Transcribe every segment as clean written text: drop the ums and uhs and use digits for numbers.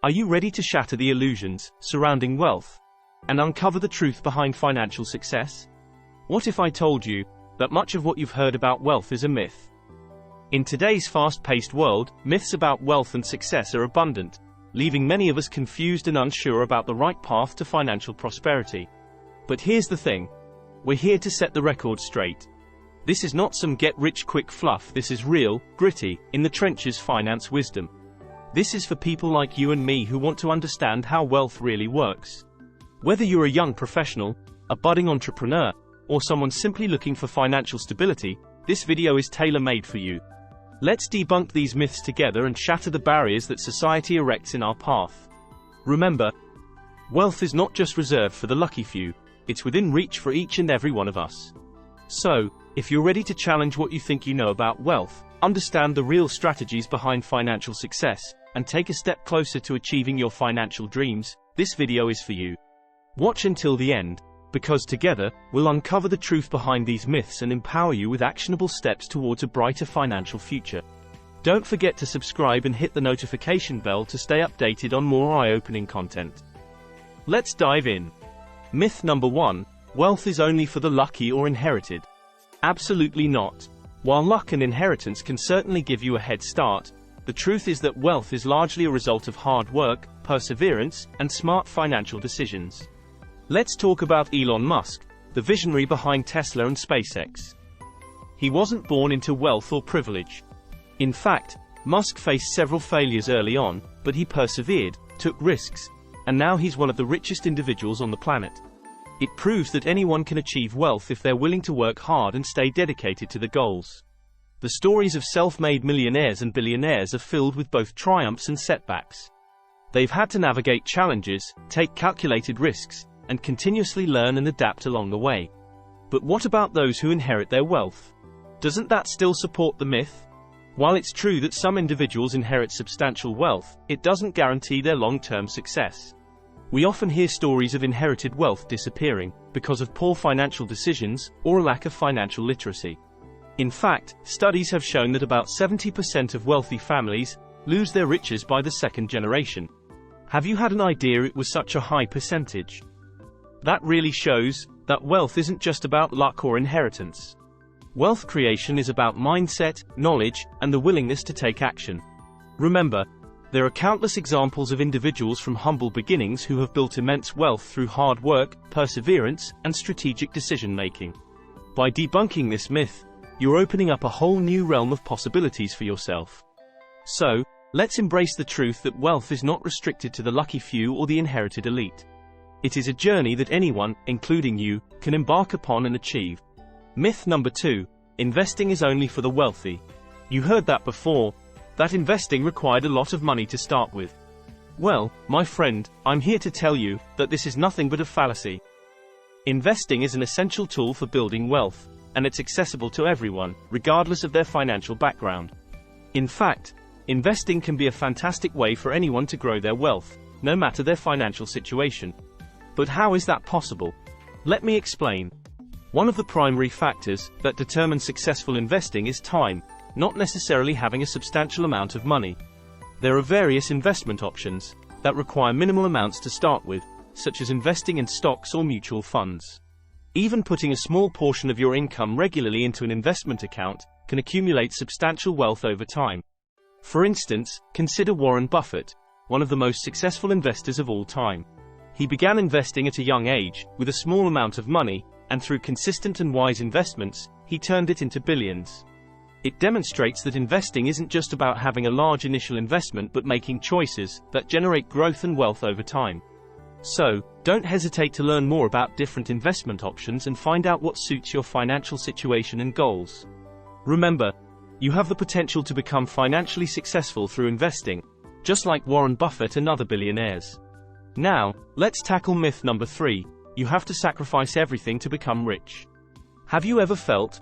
Are you ready to shatter the illusions surrounding wealth and uncover the truth behind financial success? What if I told you that much of what you've heard about wealth is a myth? In today's fast-paced world, myths about wealth and success are abundant, leaving many of us confused and unsure about the right path to financial prosperity. But here's the thing. We're here to set the record straight. This is not some get-rich-quick fluff. This is real, gritty, in-the-trenches finance wisdom. This is for people like you and me who want to understand how wealth really works. Whether you're a young professional, a budding entrepreneur, or someone simply looking for financial stability, this video is tailor-made for you. Let's debunk these myths together and shatter the barriers that society erects in our path. Remember, wealth is not just reserved for the lucky few, it's within reach for each and every one of us. So, if you're ready to challenge what you think you know about wealth, understand the real strategies behind financial success, and take a step closer to achieving your financial dreams, this video is for you. Watch until the end, because together, we'll uncover the truth behind these myths and empower you with actionable steps towards a brighter financial future. Don't forget to subscribe and hit the notification bell to stay updated on more eye-opening content. Let's dive in. Myth number 1. Wealth is only for the lucky or inherited. Absolutely not. While luck and inheritance can certainly give you a head start, the truth is that wealth is largely a result of hard work, perseverance, and smart financial decisions. Let's talk about Elon Musk, the visionary behind Tesla and SpaceX. He wasn't born into wealth or privilege. In fact, Musk faced several failures early on, but he persevered, took risks, and now he's one of the richest individuals on the planet. It proves that anyone can achieve wealth if they're willing to work hard and stay dedicated to the goals. The stories of self-made millionaires and billionaires are filled with both triumphs and setbacks. They've had to navigate challenges, take calculated risks, and continuously learn and adapt along the way. But what about those who inherit their wealth? Doesn't that still support the myth? While it's true that some individuals inherit substantial wealth, it doesn't guarantee their long-term success. We often hear stories of inherited wealth disappearing because of poor financial decisions or a lack of financial literacy. In fact, studies have shown that about 70% of wealthy families lose their riches by the second generation. Have you had an idea it was such a high percentage? That really shows that wealth isn't just about luck or inheritance. Wealth creation is about mindset, knowledge, and the willingness to take action. Remember, there are countless examples of individuals from humble beginnings who have built immense wealth through hard work, perseverance, and strategic decision-making. By debunking this myth, you're opening up a whole new realm of possibilities for yourself. So, let's embrace the truth that wealth is not restricted to the lucky few or the inherited elite. It is a journey that anyone, including you, can embark upon and achieve. Myth number 2. Investing is only for the wealthy. You heard that before, that investing required a lot of money to start with. Well, my friend, I'm here to tell you that this is nothing but a fallacy. Investing is an essential tool for building wealth, and it's accessible to everyone, regardless of their financial background. In fact, investing can be a fantastic way for anyone to grow their wealth, no matter their financial situation. But how is that possible? Let me explain. One of the primary factors that determine successful investing is time, not necessarily having a substantial amount of money. There are various investment options that require minimal amounts to start with, such as investing in stocks or mutual funds. Even putting a small portion of your income regularly into an investment account can accumulate substantial wealth over time. For instance, consider Warren Buffett, one of the most successful investors of all time. He began investing at a young age, with a small amount of money, and through consistent and wise investments, he turned it into billions. It demonstrates that investing isn't just about having a large initial investment but making choices that generate growth and wealth over time. So, don't hesitate to learn more about different investment options and find out what suits your financial situation and goals. Remember, you have the potential to become financially successful through investing, just like Warren Buffett and other billionaires. Now, let's tackle myth number 3. You have to sacrifice everything to become rich. Have you ever felt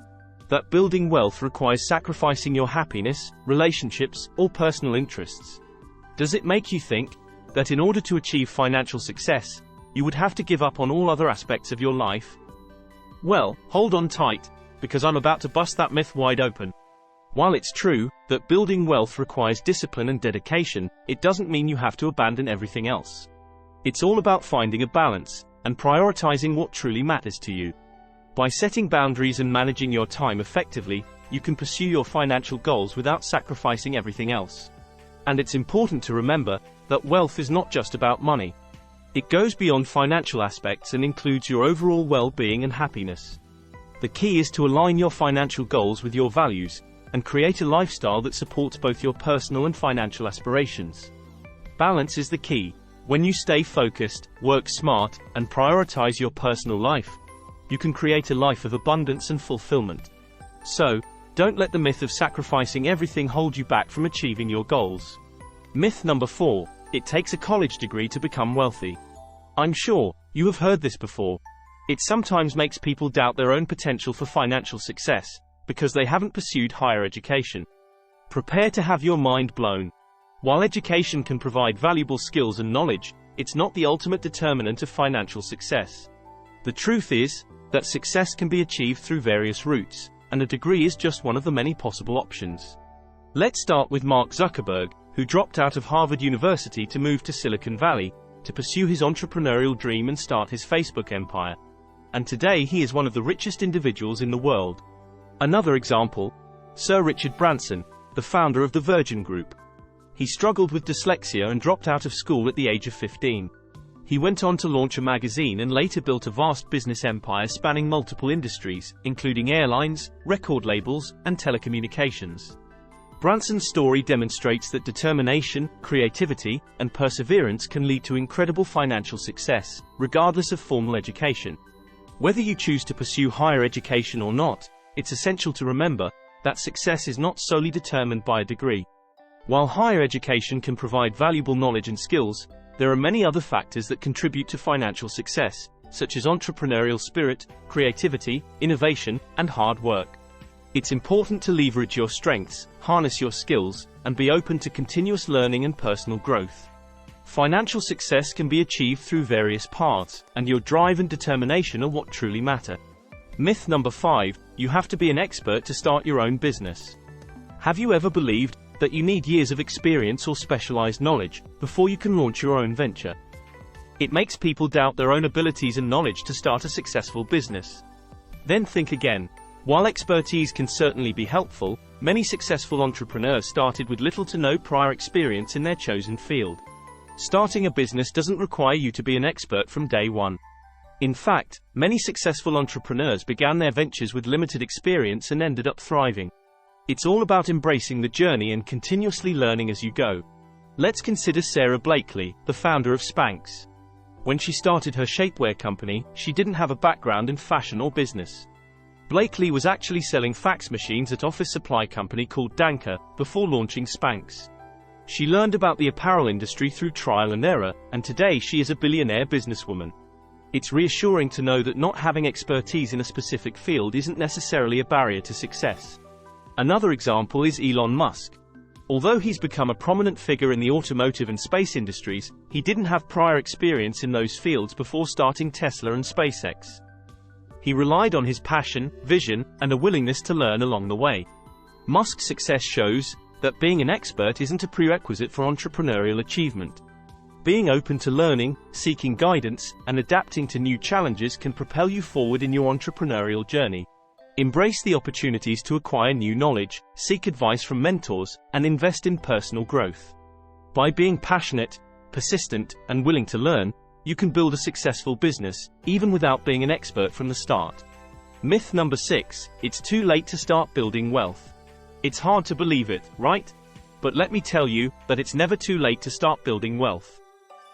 that building wealth requires sacrificing your happiness, relationships, or personal interests? Does it make you think that in order to achieve financial success, you would have to give up on all other aspects of your life? Well, hold on tight, because I'm about to bust that myth wide open. While it's true that building wealth requires discipline and dedication, it doesn't mean you have to abandon everything else. It's all about finding a balance and prioritizing what truly matters to you. By setting boundaries and managing your time effectively, you can pursue your financial goals without sacrificing everything else. And it's important to remember that wealth is not just about money. It goes beyond financial aspects and includes your overall well-being and happiness. The key is to align your financial goals with your values and create a lifestyle that supports both your personal and financial aspirations. Balance is the key. When you stay focused, work smart, and prioritize your personal life, you can create a life of abundance and fulfillment. So, don't let the myth of sacrificing everything hold you back from achieving your goals. Myth number 4. It takes a college degree to become wealthy. I'm sure you have heard this before. It sometimes makes people doubt their own potential for financial success because they haven't pursued higher education. Prepare to have your mind blown. While education can provide valuable skills and knowledge, it's not the ultimate determinant of financial success. The truth is that success can be achieved through various routes, and a degree is just one of the many possible options. Let's start with Mark Zuckerberg, who dropped out of Harvard University to move to Silicon Valley to pursue his entrepreneurial dream and start his Facebook empire. And today he is one of the richest individuals in the world. Another example, Sir Richard Branson, the founder of the Virgin Group. He struggled with dyslexia and dropped out of school at the age of 15. He went on to launch a magazine and later built a vast business empire spanning multiple industries, including airlines, record labels, and telecommunications. Branson's story demonstrates that determination, creativity, and perseverance can lead to incredible financial success, regardless of formal education. Whether you choose to pursue higher education or not, it's essential to remember that success is not solely determined by a degree. While higher education can provide valuable knowledge and skills, there are many other factors that contribute to financial success, such as entrepreneurial spirit, creativity, innovation, and hard work. It's important to leverage your strengths, harness your skills, and be open to continuous learning and personal growth. Financial success can be achieved through various paths, and your drive and determination are what truly matter. Myth number 5. You have to be an expert to start your own business. Have you ever believed that you need years of experience or specialized knowledge before you can launch your own venture? It makes people doubt their own abilities and knowledge to start a successful business. Then think again. While expertise can certainly be helpful, many successful entrepreneurs started with little to no prior experience in their chosen field. Starting a business doesn't require you to be an expert from day one. In fact, many successful entrepreneurs began their ventures with limited experience and ended up thriving. It's all about embracing the journey and continuously learning as you go. Let's consider Sarah Blakely, the founder of Spanx. When she started her shapewear company, she didn't have a background in fashion or business. Blakely was actually selling fax machines at office supply company called Danker before launching Spanx. She learned about the apparel industry through trial and error, and today she is a billionaire businesswoman. It's reassuring to know that not having expertise in a specific field isn't necessarily a barrier to success. Another example is Elon Musk. Although he's become a prominent figure in the automotive and space industries, he didn't have prior experience in those fields before starting Tesla and SpaceX. He relied on his passion, vision, and a willingness to learn along the way. Musk's success shows that being an expert isn't a prerequisite for entrepreneurial achievement. Being open to learning, seeking guidance, and adapting to new challenges can propel you forward in your entrepreneurial journey. Embrace the opportunities to acquire new knowledge, seek advice from mentors, and invest in personal growth. By being passionate, persistent, and willing to learn, you can build a successful business, even without being an expert from the start. Myth number 6. It's too late to start building wealth. It's hard to believe it, right? But let me tell you that it's never too late to start building wealth.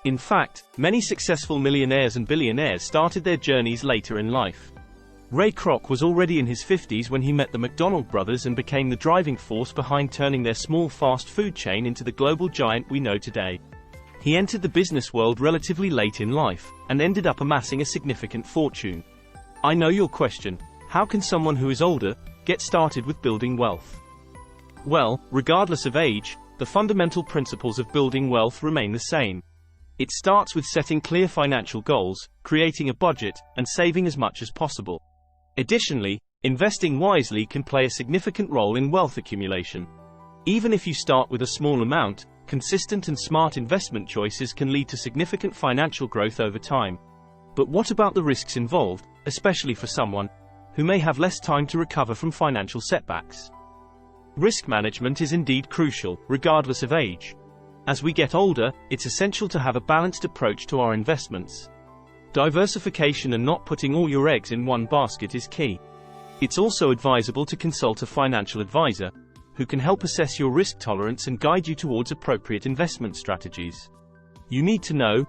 In fact, many successful millionaires and billionaires started their journeys later in life. Ray Kroc was already in his 50s when he met the McDonald brothers and became the driving force behind turning their small fast food chain into the global giant we know today. He entered the business world relatively late in life, and ended up amassing a significant fortune. I know your question: how can someone who is older get started with building wealth? Well, regardless of age, the fundamental principles of building wealth remain the same. It starts with setting clear financial goals, creating a budget, and saving as much as possible. Additionally, Investing wisely can play a significant role in wealth accumulation. Even if you start with a small amount, consistent and smart investment choices can lead to significant financial growth over time. But what about the risks involved, especially for someone who may have less time to recover from financial setbacks? Risk management is indeed crucial, regardless of age. As we get older, it's essential to have a balanced approach to our investments. Diversification and not putting all your eggs in one basket is key. It's also advisable to consult a financial advisor, who can help assess your risk tolerance and guide you towards appropriate investment strategies. You need to know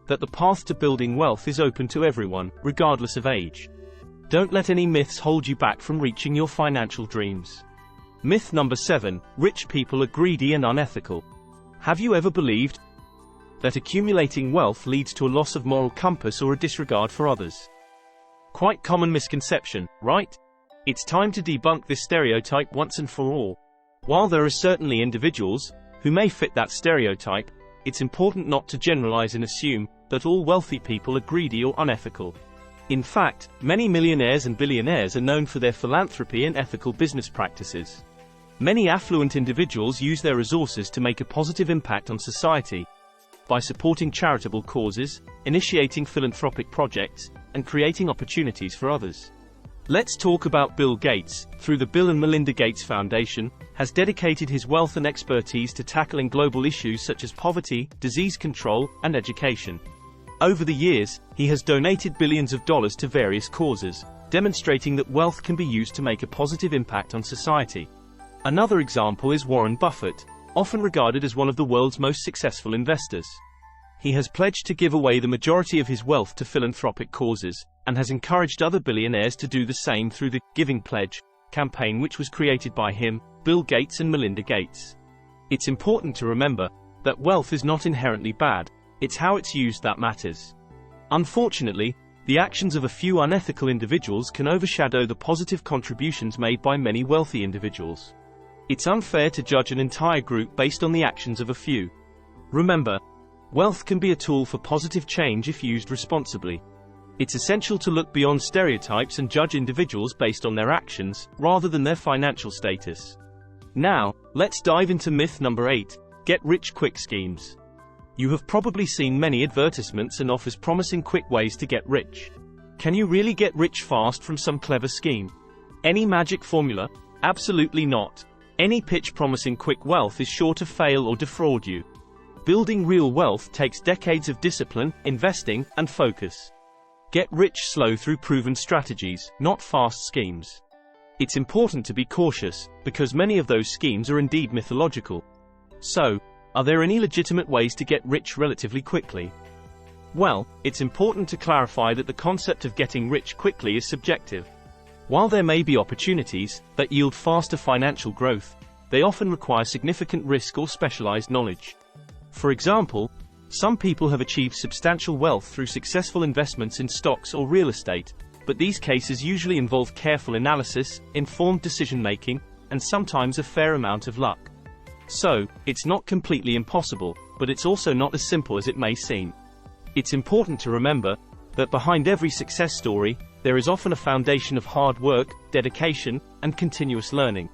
that the path to building wealth is open to everyone, regardless of age. Don't let any myths hold you back from reaching your financial dreams. Myth number 7: rich people are greedy and unethical. Have you ever believed that accumulating wealth leads to a loss of moral compass or a disregard for others? Quite common misconception, right? It's time to debunk this stereotype once and for all. While there are certainly individuals who may fit that stereotype, it's important not to generalize and assume that all wealthy people are greedy or unethical. In fact, many millionaires and billionaires are known for their philanthropy and ethical business practices. Many affluent individuals use their resources to make a positive impact on society by supporting charitable causes, initiating philanthropic projects, and creating opportunities for others. Let's talk about Bill Gates. Through the Bill and Melinda Gates Foundation, has dedicated his wealth and expertise to tackling global issues such as poverty, disease control, and education. Over the years, he has donated billions of dollars to various causes, demonstrating that wealth can be used to make a positive impact on society. Another example is Warren Buffett, often regarded as one of the world's most successful investors. He has pledged to give away the majority of his wealth to philanthropic causes, and has encouraged other billionaires to do the same through the Giving Pledge campaign, which was created by him, Bill Gates and Melinda Gates. It's important to remember that wealth is not inherently bad, it's how it's used that matters. Unfortunately, the actions of a few unethical individuals can overshadow the positive contributions made by many wealthy individuals. It's unfair to judge an entire group based on the actions of a few. Remember, wealth can be a tool for positive change if used responsibly. It's essential to look beyond stereotypes and judge individuals based on their actions, rather than their financial status. Now, let's dive into myth number 8, get-rich-quick schemes. You have probably seen many advertisements and offers promising quick ways to get rich. Can you really get rich fast from some clever scheme? Any magic formula? Absolutely not. Any pitch promising quick wealth is sure to fail or defraud you. Building real wealth takes decades of discipline, investing, and focus. Get rich slow through proven strategies, not fast schemes. It's important to be cautious, because many of those schemes are indeed mythological. So, are there any legitimate ways to get rich relatively quickly? Well, it's important to clarify that the concept of getting rich quickly is subjective. While there may be opportunities that yield faster financial growth, they often require significant risk or specialized knowledge. For example, some people have achieved substantial wealth through successful investments in stocks or real estate, but these cases usually involve careful analysis, informed decision-making, and sometimes a fair amount of luck. So, it's not completely impossible, but it's also not as simple as it may seem. It's important to remember that behind every success story, there is often a foundation of hard work, dedication, and continuous learning.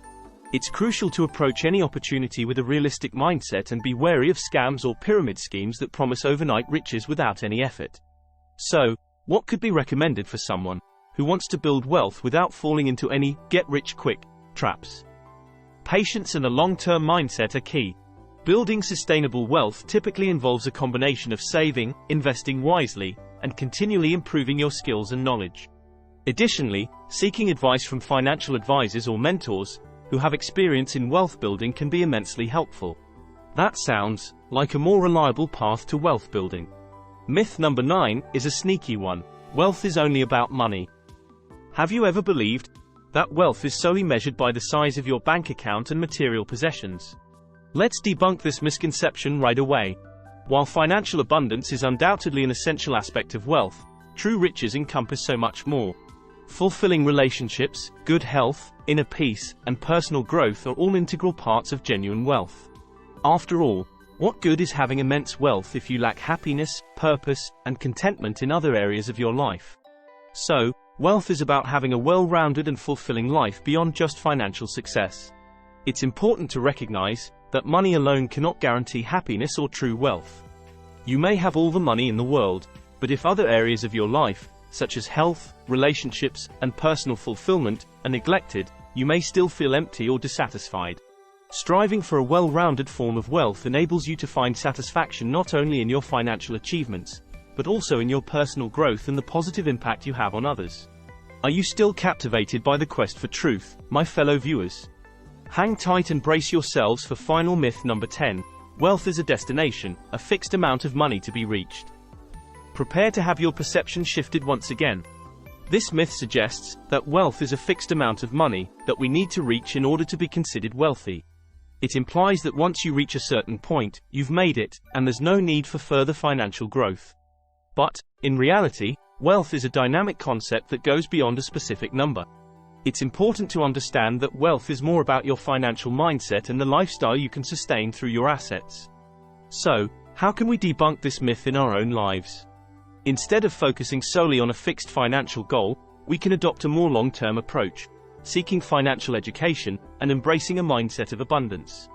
It's crucial to approach any opportunity with a realistic mindset and be wary of scams or pyramid schemes that promise overnight riches without any effort. So, what could be recommended for someone who wants to build wealth without falling into any get-rich-quick traps? Patience and a long-term mindset are key. Building sustainable wealth typically involves a combination of saving, investing wisely, and continually improving your skills and knowledge. Additionally, seeking advice from financial advisors or mentors who have experience in wealth building can be immensely helpful. That sounds like a more reliable path to wealth building. Myth number 9 is a sneaky one. Wealth is only about money. Have you ever believed that wealth is solely measured by the size of your bank account and material possessions? Let's debunk this misconception right away. While financial abundance is undoubtedly an essential aspect of wealth, true riches encompass so much more. Fulfilling relationships, good health, inner peace, and personal growth are all integral parts of genuine wealth. After all, what good is having immense wealth if you lack happiness, purpose, and contentment in other areas of your life? So, Wealth is about having a well-rounded and fulfilling life beyond just financial success. It's important to recognize that money alone cannot guarantee happiness or true wealth. You may have all the money in the world, but if other areas of your life, such as health, relationships, and personal fulfillment, are neglected, you may still feel empty or dissatisfied. Striving for a well-rounded form of wealth enables you to find satisfaction not only in your financial achievements, but also in your personal growth and the positive impact you have on others. Are you still captivated by the quest for truth, my fellow viewers? Hang tight and brace yourselves for final myth number 10. Wealth is a destination, a fixed amount of money to be reached. Prepare to have your perception shifted once again. This myth suggests that wealth is a fixed amount of money that we need to reach in order to be considered wealthy. It implies that once you reach a certain point, you've made it, and there's no need for further financial growth. But, in reality, wealth is a dynamic concept that goes beyond a specific number. It's important to understand that wealth is more about your financial mindset and the lifestyle you can sustain through your assets. So, how can we debunk this myth in our own lives? Instead of focusing solely on a fixed financial goal, we can adopt a more long-term approach, seeking financial education and embracing a mindset of abundance.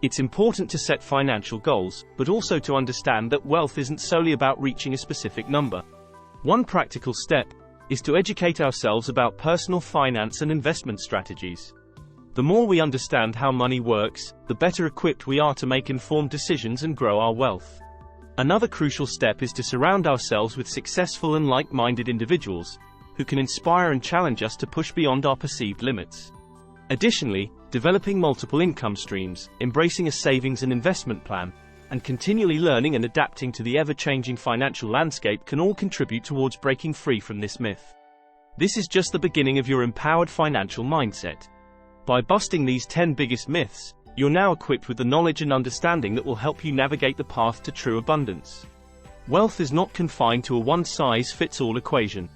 It's important to set financial goals, but also to understand that wealth isn't solely about reaching a specific number. One practical step is to educate ourselves about personal finance and investment strategies. The more we understand how money works, the better equipped we are to make informed decisions and grow our wealth. Another crucial step is to surround ourselves with successful and like-minded individuals who can inspire and challenge us to push beyond our perceived limits. Additionally, developing multiple income streams, embracing a savings and investment plan, and continually learning and adapting to the ever-changing financial landscape can all contribute towards breaking free from this myth. This is just the beginning of your empowered financial mindset. By busting these 10 biggest myths, you're now equipped with the knowledge and understanding that will help you navigate the path to true abundance. Wealth is not confined to a one-size-fits-all equation.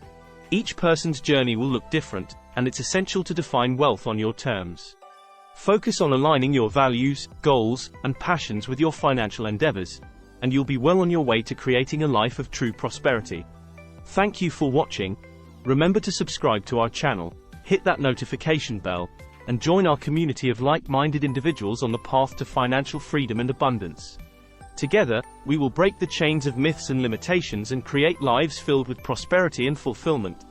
Each person's journey will look different, and it's essential to define wealth on your terms. Focus on aligning your values, goals, and passions with your financial endeavors, and you'll be well on your way to creating a life of true prosperity. Thank you for watching. Remember to subscribe to our channel, hit that notification bell, and join our community of like-minded individuals on the path to financial freedom and abundance. Together, we will break the chains of myths and limitations and create lives filled with prosperity and fulfillment.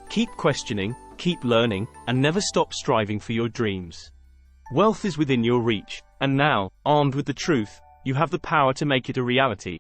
Keep questioning, keep learning, and never stop striving for your dreams. Wealth is within your reach, and now, armed with the truth, you have the power to make it a reality.